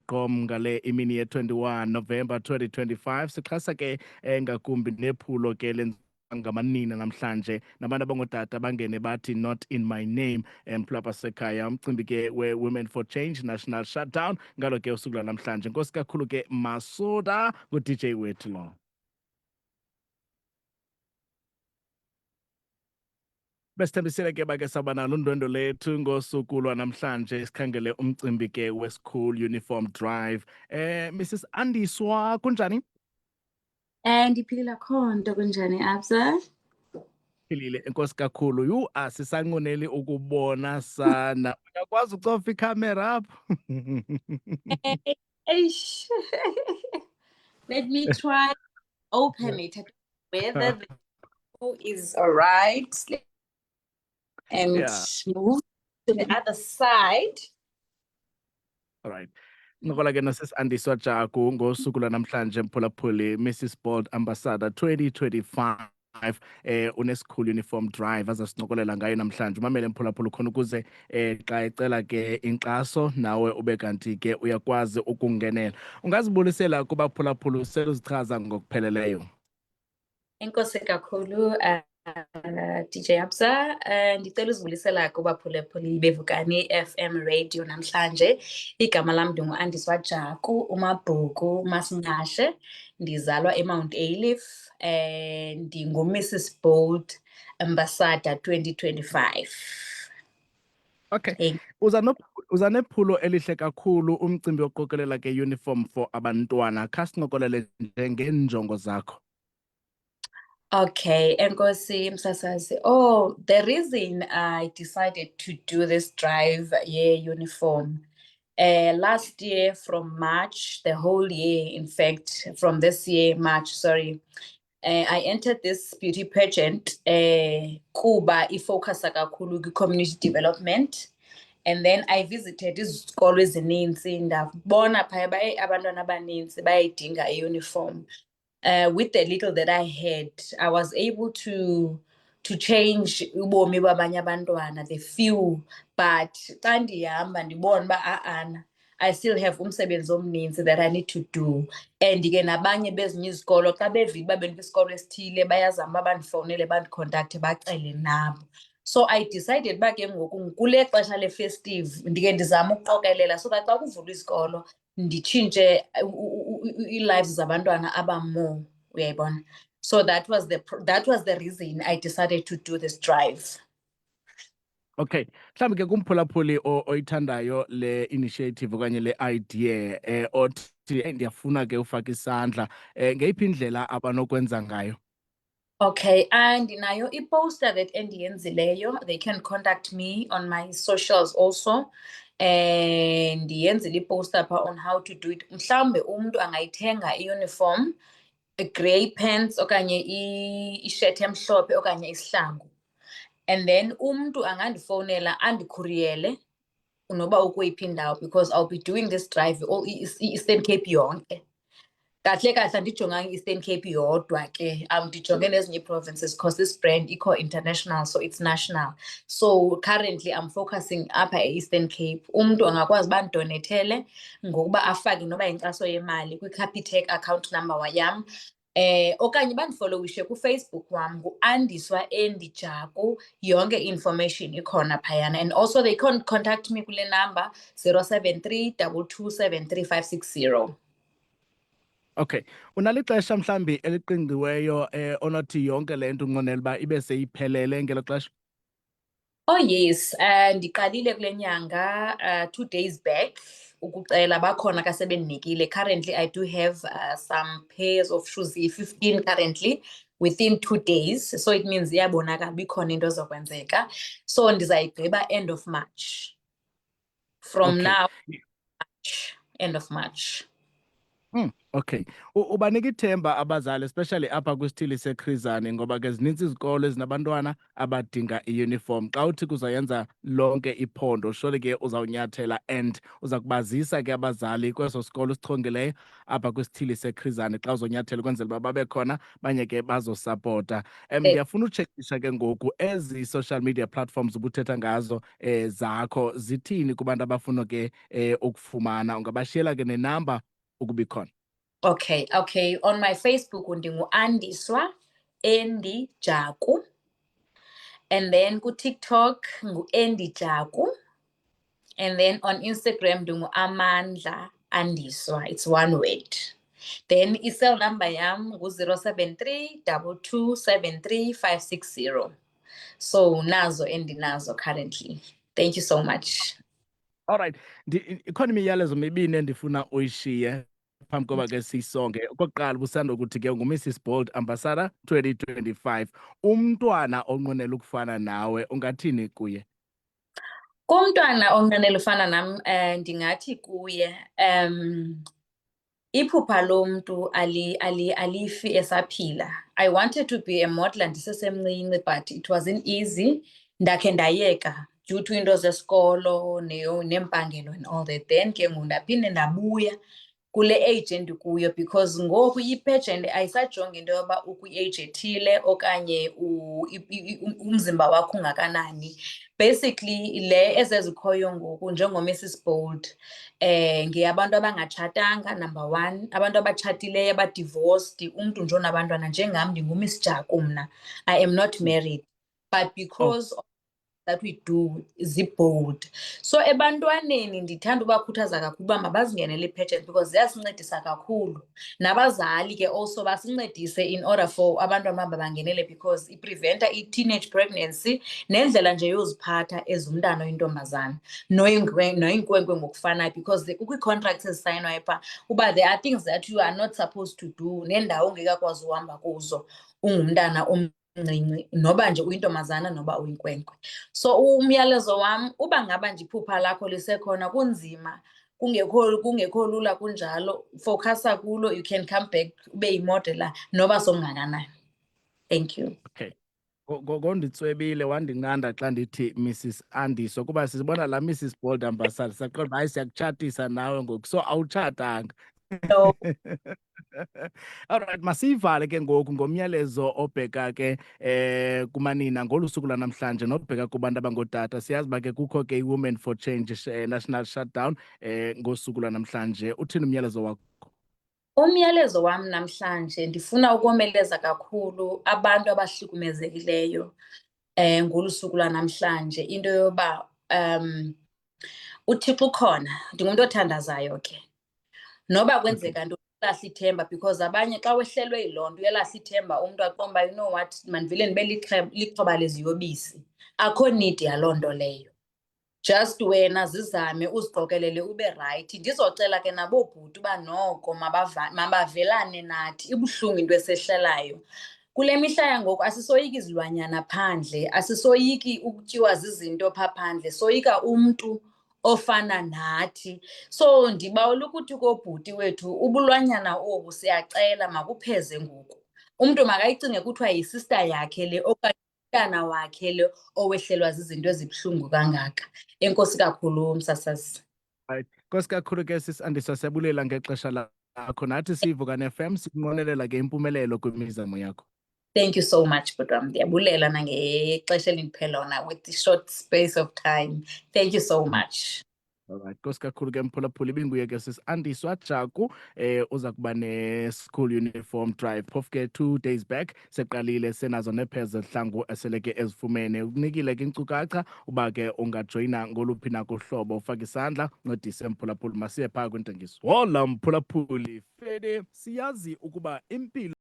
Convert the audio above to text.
gqom ngale imini ye-21 November 2025 sixhasa ke ngakumbi nephulo ke ngamanina namhlanje nabantu abangootata bangene bathi not in my name mphulapha sekhaya umcimbi ke we-Women for Change National Shutdown ngalo ke usuku namhlanje. Nkosi kakhulu ke Masoda ngu-DJ wethu lo. Besithembisile ke bake sabanalo undwendwe lethu ngosuku lwanamhlanje sikhangele umcimbi ke we-school uniform drive. Mrs. Andiswa kunjani? Ndiphilile khonto kunjani Absa? Philile enkosi kakhulu. Yu asisanqoneli ukubona sana. Uyakwazi ucofa ikhamera apho? Eish. Let me try open it whether the view is all right and move to the other side. All right. Ngokola ke nosis Andiswa Jaku ngosuku lwanamhlanje mphulaphuli Mrs. Bold Ambassador 2025 une-school uniform drive azasincokolela ngayo namhlanje. Umamele mphulaphula khona ukuze xa ecela ke inkxaso nawe ube kanti ke uyakwazi ukungenela. Ungazibulisela kubaphulaphula useluzichaza ngokupheleleyo. Enkosi kakhulu DJ Absa, ndicela uzibulisela kubaphulaphuli bevukani FM radio namhlanje. Igama lam ndingu-Andiswa Jaku uMabhuku Masingashe, ndizalwa eMount Alief, ndingu-Mrs. Bold Ambassador 2025. Okay. Uza nephulo elihle kakhulu umcimbi woqokelela ke uniform for abantwana. Khasincokolele njengenjongo zakho. Okay, enkosi msasazi. Oh, the reason I decided to do this drive uniform, last year from March, the whole year, in fact, from this year, March, sorry, I entered this beauty pageant, kuba ifocusa kakhulu community development. And then I visited izikolo ezininzi ndabona phaya abantwana abaninzi bayayidinga i-uniform. With the little that I had, I was able to change ubomi babanye abantwana, the few, but xa ndihamba ndibona uba I still have umsebenzi omninzi that I need to do. And ke nabanye bezinye izikolo xa bevile uba bendikwisikolo esithile bayazama bandifowunele bandicontacte bacele nabo. So I decided uba ke ngoku kule xesha le-festive ndike ndizama ukuqokelela so that xa kuvulwa izikolo nditshintshe ii-lives zabantwana abamore, uyayibona. So that was the reason I decided to do this drive. Okay, mhlawumbi ke kumphulaphuli oyithandayo le initiative okanye le idea othi ndiyafuna ke ufaka isandla ngeyiphi indlela abanokwenza ngayo? Okay, ndinayo i-poster that endiyenzileyo. They can contact me on my socials also. Ndiyenzile i-poster pha on how to do it. Mhlawumbe umntu angayithenga i-uniform, grey pants okanye i-shirt emhlophe okanye isihlangu. And then umntu angandifowunela andikhuriyele noba ukweyiphi indawo because I'll be doing this drive i-Eastern Cape yonke. Kahle kahle andijonganga i-Eastern Cape yodwa ke, ndijonge nezinye provinces because this brand ikho international, so it's national. So currently I'm focusing apha e-Eastern Cape. Umntu angakwazi uba ndonethele ngokuba afake noba inkxaso yemali kwi-Capitec account number wayam. Okanye bandifollowishe kuFacebook wam ngu-Andiswa Endi Jaku, yonke information ikhona phayana. And also they can contact me kule number 073 227 3560. Okay, unalixesha mhlambi eliqingqiweyo onothi yonke le nto unqwenela uba ibe seyiphelele ngelo xesha? Oh yes, ndiqalile kule nyanga 2 days back ukucela bakhona kasebendinikile. Currently I do have some pairs of shoes, 15 currently within 2 days, so it means iyabonakala bikhona into ezokwenzeka. So ndizayigqiba end of March. From now, March, end of March. Okay. Ubanika ithemba abazali especially apha kwisithili seChrizane ngoba ke zininzi izikolo ezinabantwana abadinga i-uniform. Xa uthi kuzayenza lonke iphondo surely ke uzawunyathela and uza kubazisa ke abazali kweso sikolo sichongileyo apha kwisithili seChrizane xa uzonyathela ukwenzela uba babe khona banye ke bazosapota. Ndiyafuna utshekisha ke ngoku ezi social media platforms ubuthetha ngazo zakho zithini kubantu abafuna ke ukufumana, ungabashiyela ke nenamba ukuba ikhona. Okay. On my Facebook ndingu-Andiswa Endi Jaku. And then ku-TikTok ngu-Endi Jaku. And then on Instagram ndingu-Amandla Andiswa. It's one word. Then i-cell number yam ngu-073 2273 560. So nazo endinazo currently. Thank you so much. All right. Ikhona imiyalezo mibini endifuna uyishiye phambi koba ke siyisonge. Okokuqala ubusandokuthi ke ngu-Mrs Bold Ambassador 2025. Umntwana onqwenela ukufana nawe ungathini kuye? Kumntwana onqwenela ufana nam ndingathi kuye iphupha lomntu alifi esaphila. I wanted to be a model ndisesemncinci but it wasn't easy. Ndakhe ndayeka due to into zesikolo neempangelo and all that. Then ke ngoku ndaphinde ndabuya kule age endikuyo because ngoku i-pageant ayisajongi into yoba ukwi-age ethile okanye umzimba wakho ungakanani. Basically le ezezikhoyo ngoku njengo-Mrs Bold ngeyabantu abangatshatanga, number one, abantu abatshatileyo abadivorced, umntu nje onabantwana njengam ndingu-Miss Jaku mna. I am not married but because that we do zi-bold. So ebantwaneni ndithanda ubakhuthaza kakhulu uba mabazingenele i-pageant because ziyasincedisa kakhulu. Nabazali ke also basincedise in order for abantwana babo bangenele because ipreventa i-teenage pregnancy nendlela nje yoziphatha as umntana oyintombazana noyinkwenkwe ngokufanayo because kukho ii-contracts ezisayinwayo phaa uba there are things that you are not supposed to do nendawo ongekakwazi uhamba kuzo ungumntana mncinci noba nje uyintombazana noba uyinkwenkwe. So umyalezo wam uba ngaba nje iphupha lakho lisekhona kunzima kungekho lula kunjalo, focusa kulo, you can come back ube yimodela noba somngakanani. Thank you. Okay. Ngonditswebile wandinqanda xa ndithi Mrs Andiswa kuba sizibona la Mrs Bold Ambassador saqonda uba hayi siyakutshatisa nawe ngoku so awutshatanga. No. Alright, masiyivale ke ngoku ngomyalezo obheka ke kumanina ngolu suku lanamhlanje nobheka kubantu abangootata. Siyazi uba ke kukho ke i-Women for Change national shutdown ngosuku lanamhlanje. Uthini umyalezo wakho? Umyalezo wam namhlanje ndifuna ukomeleza kakhulu abantu abahlukumezekileyo ngolu suku lanamhlanje into yoba uThixo ukhona, ndingumntu othandazayo ke. Noba kwenzeka ntoni uyalahla ithemba because abanye xa wehlelwe yiloo nto uyalahla ithemba umntu aqonda uba you know what mandivele ndibe lixhoba leziyobisi. Akho need yaloo nto leyo. Just wena zizame uziqokelele ube rayithi. Ndizocela ke naboobhuti uba noko mabavelane nathi, ibuhlungu into esehlelayo. Kule mihla yangoku asisoyiki izilwanyana phandle, asisoyiki ukutyiwa zizinto phaa phandle, soyika umntu ofana nathi. So ndibawela ukuthi koobhuti wethu ubulwanyana obu siyacela makupheze ngoku. Umntu makayicinge kuthiwa yisister yakhe le okanye umntana wakhe le owehlelwa zizinto ezibuhlungu kangaka. Enkosi kakhulu msasazi. Right. Nkosi kakhulu ke Sis Andiswa siyabulela ngexesha lakho. Nathi siyiVukani FM sikunqwenelela ke impumelelo kwimizamo yakho. Thank you so much, Butram. Ndiyabulela nangexesha elindiphe lona with the short space of time. Thank you so much. Alright, nkosi kakhulu ke mphulaphuli ibinguye ke Sis Andiswa Jaku uza kuba ne-school uniform drive. Phofu ke 2 days back seqalile senazo nepheze zihlangu eseleke ezifumene. Ukunikile ke inkcukacha uba ke ungajoyina ngoluphi na kuhlobo ufake isandla ncedise mphulaphuli masiye phaa kwintengiso. Wola mphulaphuli Fede, siyazi ukuba impilo